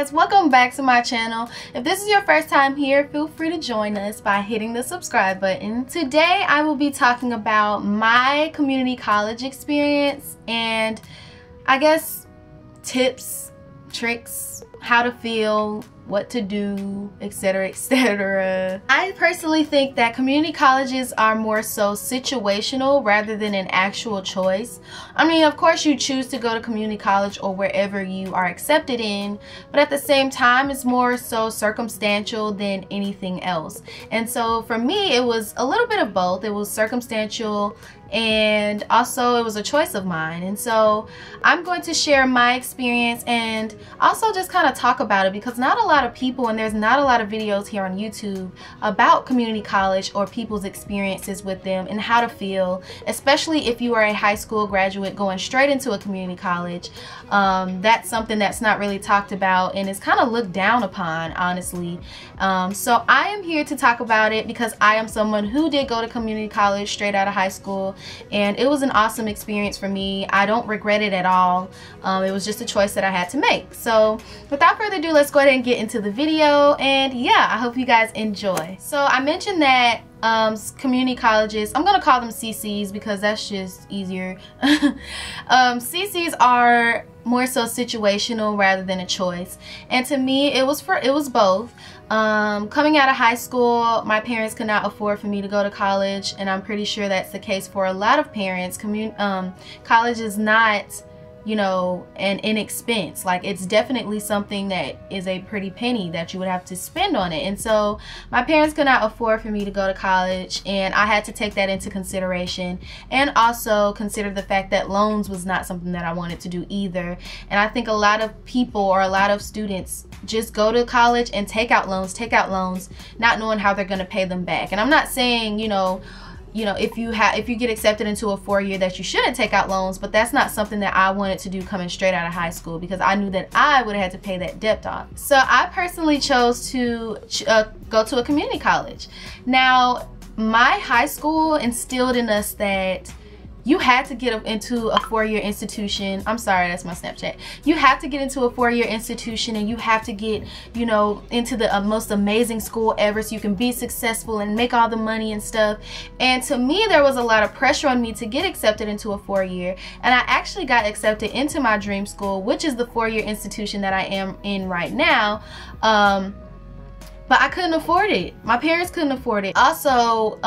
guys, welcome back to my channel. If this is your first time here, feel free to join us by hitting the subscribe button. Today I will be talking about my community college experience and I guess tips, tricks, how to feel, what to do, etc, etc. I personally think that community colleges are more so situational rather than an actual choice. I mean, of course you choose to go to community college or wherever you are accepted in, but at the same time it's more so circumstantial than anything else. And so for me it was a little bit of both. It was circumstantial and also it was a choice of mine. And so I'm going to share my experience and also just kind of talk about it, because not a lot of people, and there's not a lot of videos here on YouTube about community college or people's experiences with them and how to feel, especially if you are a high school graduate going straight into a community college. That's something that's not really talked about and is kind of looked down upon, honestly. So I am here to talk about it because I am someone who did go to community college straight out of high school, and it was an awesome experience for me. I don't regret it at all. It was just a choice that I had to make. So without further ado, let's go ahead and get into the video, and yeah, I hope you guys enjoy. So I mentioned that community colleges, I'm gonna call them CCs because that's just easier. CCs are more so situational rather than a choice, and to me it was both. Coming out of high school, my parents could not afford for me to go to college, and I'm pretty sure that's the case for a lot of parents. College is not, you know, an inexpense. Like, it's definitely something that is a pretty penny that you would have to spend on it. And so my parents could not afford for me to go to college, and I had to take that into consideration, and also consider the fact that loans was not something that I wanted to do either. And I think a lot of people, or a lot of students, just go to college and take out loans, not knowing how they're going to pay them back. And I'm not saying, you know, if you get accepted into a 4-year that you shouldn't take out loans, but that's not something that I wanted to do coming straight out of high school, because I knew that I would have had to pay that debt off. So I personally chose to go to a community college. Now, my high school instilled in us that you had to get into a 4-year institution. I'm sorry, that's my Snapchat. You have to get into a 4-year institution, and you have to get, you know, into the most amazing school ever so you can be successful and make all the money and stuff. And to me, there was a lot of pressure on me to get accepted into a 4-year, and I actually got accepted into my dream school, which is the 4-year institution that I am in right now. But I couldn't afford it. My parents couldn't afford it. Also,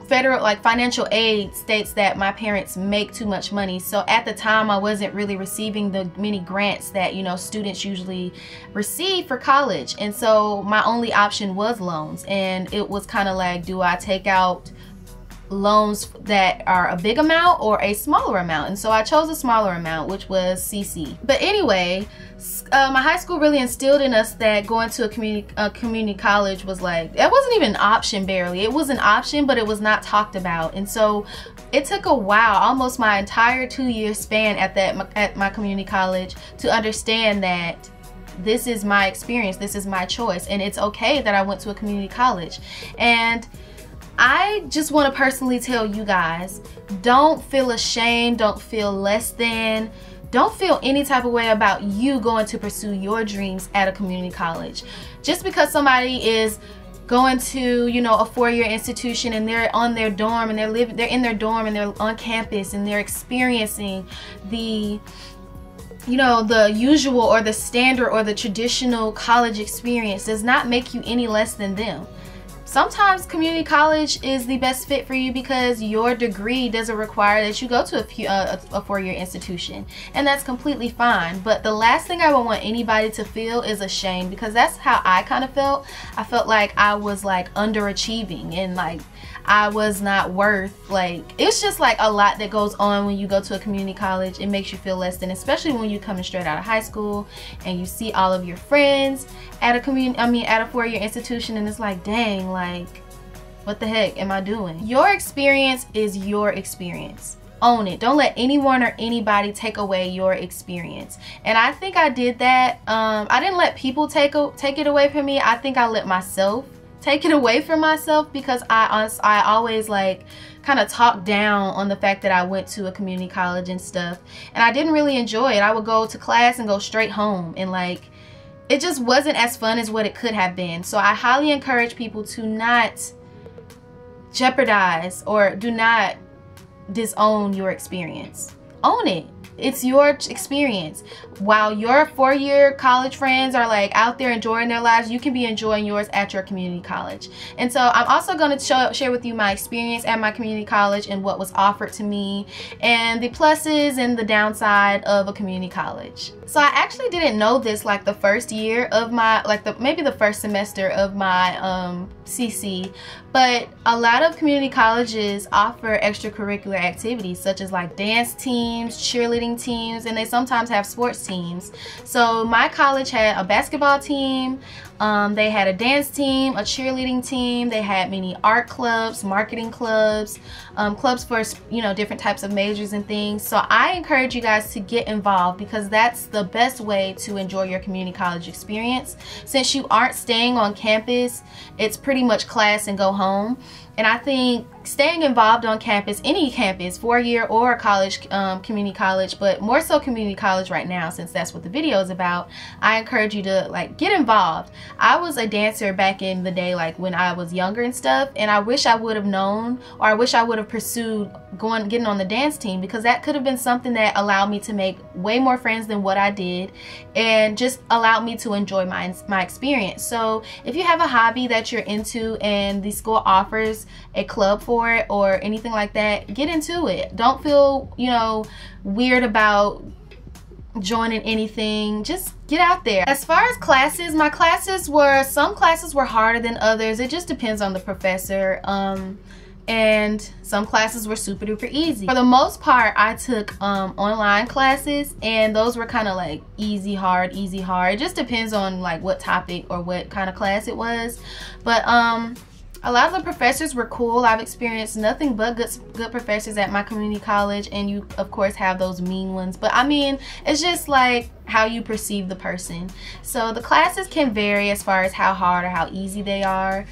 federal, like, financial aid states that my parents make too much money. So at the time, I wasn't really receiving the many grants that, you know, students usually receive for college. And so my only option was loans. And it was kind of like, do I take out loans that are a big amount or a smaller amount? And so I chose a smaller amount, which was CC. But anyway, my high school really instilled in us that going to a community college was like, it wasn't even an option. Barely. It was an option, but it was not talked about. And so it took a while, almost my entire 2-year span at my community college, to understand that this is my experience, this is my choice, and it's okay that I went to a community college. And I just want to personally tell you guys, don't feel ashamed, don't feel less than, don't feel any type of way about you going to pursue your dreams at a community college. Just because somebody is going to, you know, a 4-year institution and they're on their dorm and they're in their dorm and they're on campus and they're experiencing the, you know, the usual or the standard or the traditional college experience, does not make you any less than them. Sometimes community college is the best fit for you because your degree doesn't require that you go to a 4-year institution, and that's completely fine. But the last thing I would want anybody to feel is ashamed, because that's how I kind of felt. I felt like I was like underachieving, and like I was not worth, like, it's just like a lot that goes on when you go to a community college. It makes you feel less than, especially when you're coming straight out of high school and you see all of your friends at a 4-year institution, and it's like, dang, like, what the heck am I doing? Your experience is your experience. Own it. Don't let anyone or anybody take away your experience. And I think I did that. I didn't let people take it away from me. I think I let myself take it away from myself, because I always like kind of talked down on the fact that I went to a community college and stuff, and I didn't really enjoy it. I would go to class and go straight home, and like, it just wasn't as fun as what it could have been. So I highly encourage people to not jeopardize or do not disown your experience. Own it. It's your experience. While your 4-year college friends are like out there enjoying their lives, you can be enjoying yours at your community college. And so I'm also going to share with you my experience at my community college and what was offered to me and the pluses and the downside of a community college. So I actually didn't know this like the first year of my, maybe the first semester of my CC, but a lot of community colleges offer extracurricular activities such as like dance teams, cheerleading teams, and they sometimes have sports teams. So my college had a basketball team, they had a dance team, a cheerleading team, they had many art clubs, marketing clubs, clubs for, you know, different types of majors and things. So I encourage you guys to get involved because that's the best way to enjoy your community college experience. Since you aren't staying on campus, it's pretty much class and go home. And I think staying involved on campus, any campus, 4-year or college, community college, but more so community college right now since that's what the video is about, I encourage you to like get involved. I was a dancer back in the day, like when I was younger and stuff, and I wish I would have known, or I wish I would have pursued getting on the dance team, because that could have been something that allowed me to make way more friends than what I did and just allowed me to enjoy my experience. So if you have a hobby that you're into and the school offers a club for it or anything like that, get into it. Don't feel, you know, weird about joining anything. Just get out there. As far as classes, my classes were, some classes were harder than others. It just depends on the professor. And some classes were super duper easy. For the most part, I took online classes, and those were kind of like easy, hard, easy, hard. It just depends on like what topic or what kind of class it was. But a lot of the professors were cool. I've experienced nothing but good professors at my community college, and you of course have those mean ones, but I mean, it's just like how you perceive the person. So the classes can vary as far as how hard or how easy they are.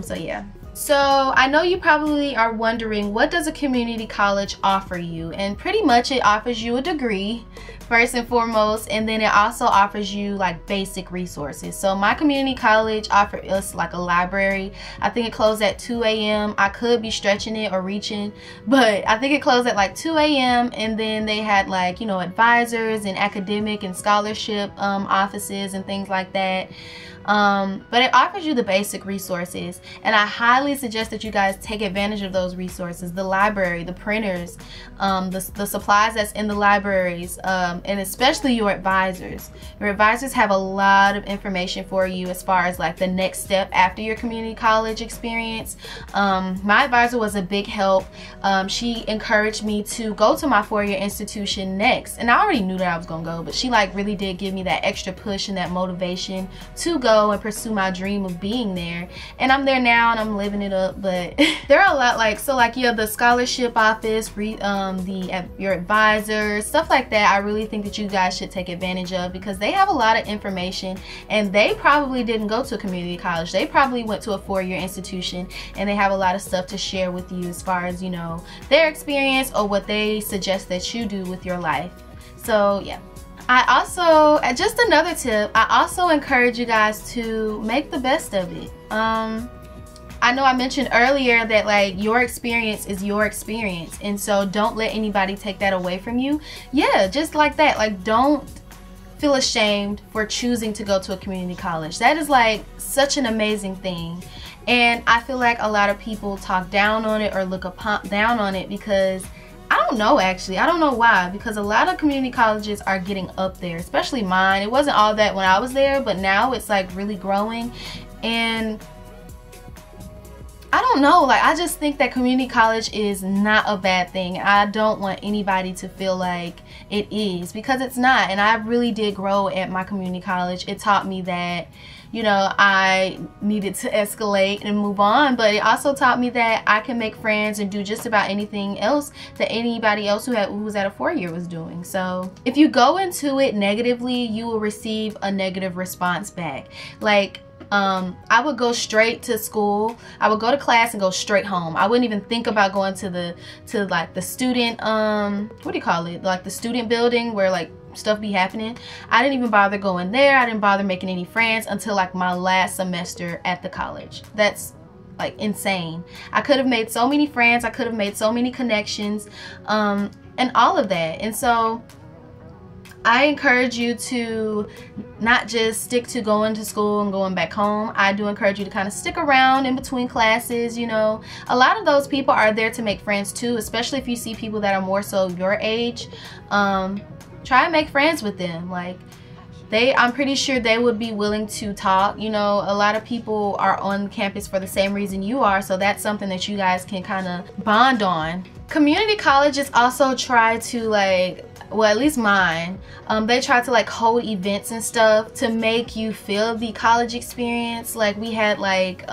So yeah. So I know you probably are wondering, what does a community college offer you? And pretty much it offers you a degree first and foremost, and then it also offers you like basic resources. So my community college offered us like a library. I think it closed at 2 a.m. I could be stretching it or reaching, but I think it closed at like 2 a.m. and then they had like, you know, advisors and academic and scholarship offices and things like that. But it offers you the basic resources, and I highly suggest that you guys take advantage of those resources. The library, the printers, the supplies that's in the libraries, and especially your advisors. Your advisors have a lot of information for you as far as like the next step after your community college experience. My advisor was a big help. She encouraged me to go to my 4-year institution next, and I already knew that I was gonna go, but she like really did give me that extra push and that motivation to go and pursue my dream of being there. And I'm there now and I'm living it up. But there are a lot, like, so like, yeah, the scholarship office, your advisor, stuff like that. I really think that you guys should take advantage of, because they have a lot of information, and they probably didn't go to a community college. They probably went to a 4-year institution, and they have a lot of stuff to share with you as far as, you know, their experience or what they suggest that you do with your life. So yeah. I also, just another tip, I also encourage you guys to make the best of it. I know I mentioned earlier that like your experience is your experience, and so don't let anybody take that away from you. Yeah, just like that. Like, don't feel ashamed for choosing to go to a community college. That is like such an amazing thing. And I feel like a lot of people talk down on it or look down on it because I don't know, actually. I don't know why, because a lot of community colleges are getting up there, especially mine. It wasn't all that when I was there, but now it's like really growing. And I don't know, like, I just think that community college is not a bad thing. I don't want anybody to feel like it is, because it's not. And I really did grow at my community college. It taught me that, you know, I needed to escalate and move on, but it also taught me that I can make friends and do just about anything else that anybody else who was at a 4-year was doing. So if you go into it negatively, you will receive a negative response back. Like, I would go straight to school. I would go to class and go straight home. I wouldn't even think about going to like the student, what do you call it? Like the student building where like stuff be happening. I didn't even bother going there. I didn't bother making any friends until like my last semester at the college. That's like insane. I could have made so many friends. I could have made so many connections, and all of that. And so I encourage you to not just stick to going to school and going back home. I do encourage you to kind of stick around in between classes. You know, a lot of those people are there to make friends too, especially if you see people that are more so your age. Try and make friends with them. Like, I'm pretty sure they would be willing to talk. You know, a lot of people are on campus for the same reason you are, so that's something that you guys can kind of bond on. Community colleges also try to, like, well, at least mine, they try to like hold events and stuff to make you feel the college experience. Like, we had like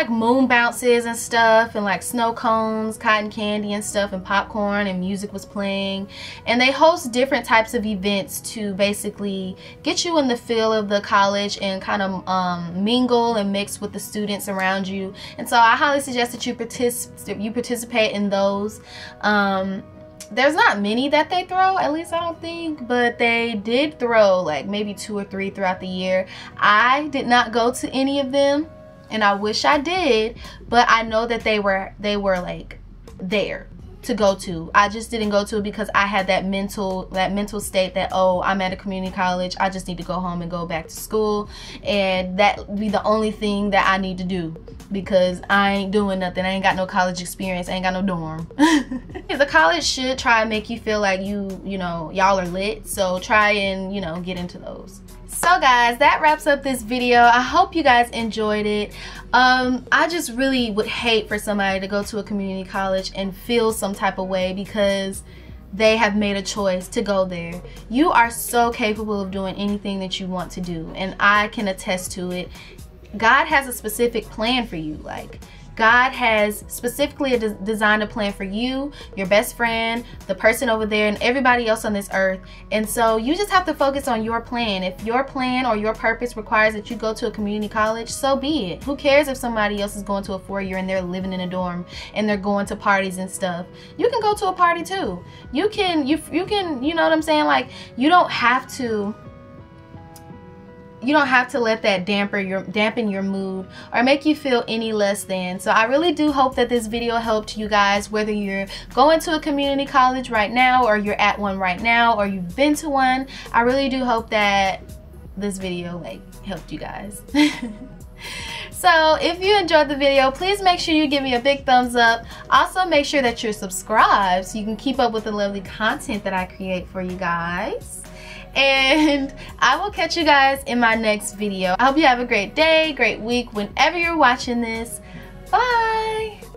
moon bounces and stuff, and like snow cones, cotton candy and stuff, and popcorn, and music was playing. And they host different types of events to basically get you in the feel of the college and kind of mingle and mix with the students around you. And so I highly suggest that you participate in those. There's not many that they throw, at least I don't think, but they did throw like maybe 2 or 3 throughout the year. I did not go to any of them, and I wish I did, but I know that they were like there to go to. I just didn't go to it because I had that mental state that, oh, I'm at a community college, I just need to go home and go back to school, and that would be the only thing that I need to do because I ain't doing nothing. I ain't got no college experience. I ain't got no dorm. The college should try and make you feel like you know, y'all are lit, so try and, you know, get into those. So guys, that wraps up this video. I hope you guys enjoyed it. I just really would hate for somebody to go to a community college and feel some type of way because they have made a choice to go there. You are so capable of doing anything that you want to do, and I can attest to it. God has a specific plan for you. Like, God has specifically designed a plan for you, your best friend, the person over there, and everybody else on this earth. And so you just have to focus on your plan. If your plan or your purpose requires that you go to a community college, so be it. Who cares if somebody else is going to a 4-year and they're living in a dorm and they're going to parties and stuff? You can go to a party too. You can, you know what I'm saying? Like, you don't have to let that dampen your mood or make you feel any less than. So I really do hope that this video helped you guys, whether you're going to a community college right now or you're at one right now or you've been to one. I really do hope that this video like helped you guys. So if you enjoyed the video, please make sure you give me a big thumbs up. Also make sure that you're subscribed so you can keep up with the lovely content that I create for you guys. And I will catch you guys in my next video. I hope you have a great day, great week, whenever you're watching this. Bye!